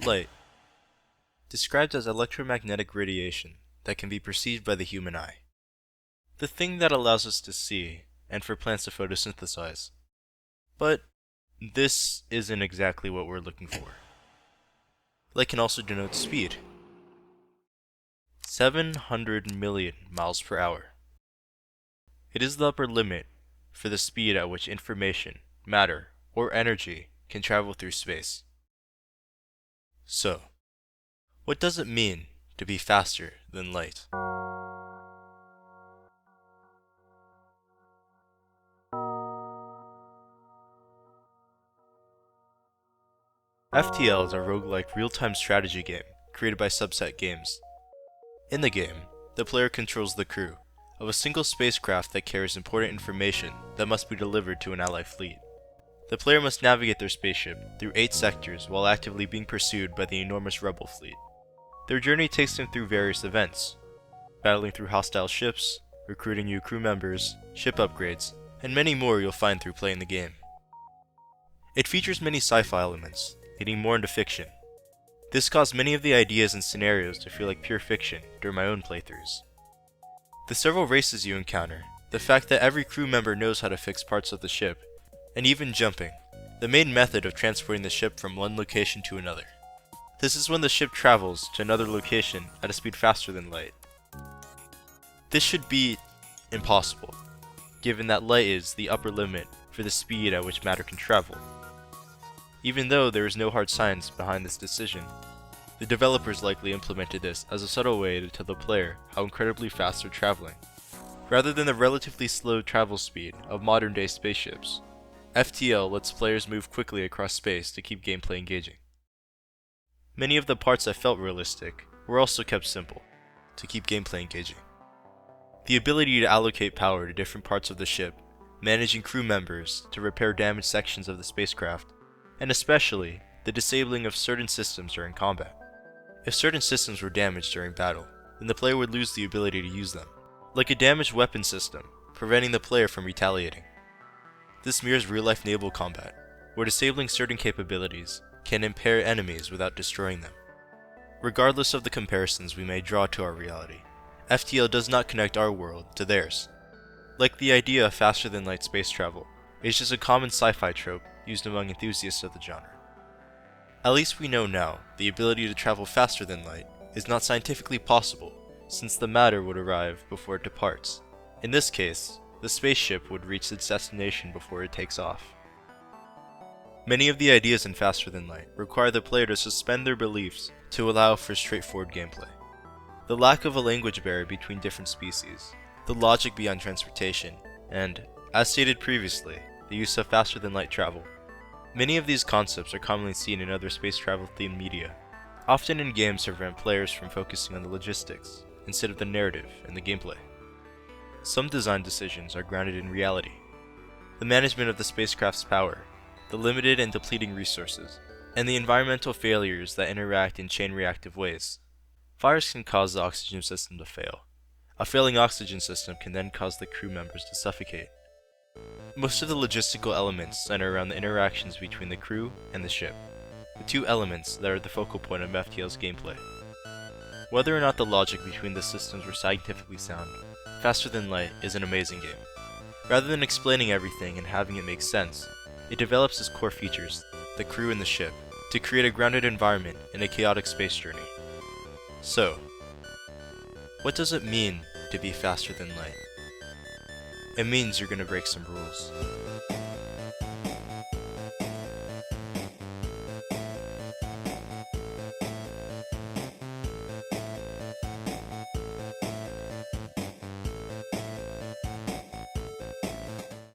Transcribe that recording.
Light, described as electromagnetic radiation that can be perceived by the human eye. The thing that allows us to see, and for plants to photosynthesize. But this isn't exactly what we're looking for. Light can also denote speed. 700 million miles per hour. It is the upper limit for the speed at which information, matter, or energy can travel through space. So, what does it mean to be faster than light? FTL is a roguelike real-time strategy game created by Subset Games. In the game, the player controls the crew of a single spacecraft that carries important information that must be delivered to an ally fleet. The player must navigate their spaceship through 8 sectors while actively being pursued by the enormous rebel fleet. Their journey takes them through various events, battling through hostile ships, recruiting new crew members, ship upgrades, and many more you'll find through playing the game. It features many sci-fi elements, leading more into fiction. This caused many of the ideas and scenarios to feel like pure fiction during my own playthroughs. The several races you encounter, the fact that every crew member knows how to fix parts of the ship, and even jumping, the main method of transporting the ship from one location to another. This is when the ship travels to another location at a speed faster than light. This should be impossible, given that light is the upper limit for the speed at which matter can travel. Even though there is no hard science behind this decision, the developers likely implemented this as a subtle way to tell the player how incredibly fast they're traveling. Rather than the relatively slow travel speed of modern-day spaceships, FTL lets players move quickly across space to keep gameplay engaging. Many of the parts that felt realistic were also kept simple, to keep gameplay engaging. The ability to allocate power to different parts of the ship, managing crew members to repair damaged sections of the spacecraft, and especially the disabling of certain systems during combat. If certain systems were damaged during battle, then the player would lose the ability to use them, like a damaged weapon system, preventing the player from retaliating. This mirrors real-life naval combat, where disabling certain capabilities can impair enemies without destroying them. Regardless of the comparisons we may draw to our reality, FTL does not connect our world to theirs. Like the idea of faster-than-light space travel, it's just a common sci-fi trope used among enthusiasts of the genre. At least we know now the ability to travel faster than light is not scientifically possible, since the matter would arrive before it departs. In this case, the spaceship would reach its destination before it takes off. Many of the ideas in Faster Than Light require the player to suspend their beliefs to allow for straightforward gameplay. The lack of a language barrier between different species, the logic beyond transportation, and, as stated previously, the use of faster than light travel. Many of these concepts are commonly seen in other space travel themed media, often in games to prevent players from focusing on the logistics instead of the narrative and the gameplay. Some design decisions are grounded in reality. The management of the spacecraft's power, the limited and depleting resources, and the environmental failures that interact in chain reactive ways. Fires can cause the oxygen system to fail. A failing oxygen system can then cause the crew members to suffocate. Most of the logistical elements center around the interactions between the crew and the ship, the two elements that are the focal point of FTL's gameplay. Whether or not the logic between the systems were scientifically sound, Faster Than Light is an amazing game. Rather than explaining everything and having it make sense, it develops its core features, the crew and the ship, to create a grounded environment in a chaotic space journey. So, what does it mean to be faster than light? It means you're gonna break some rules.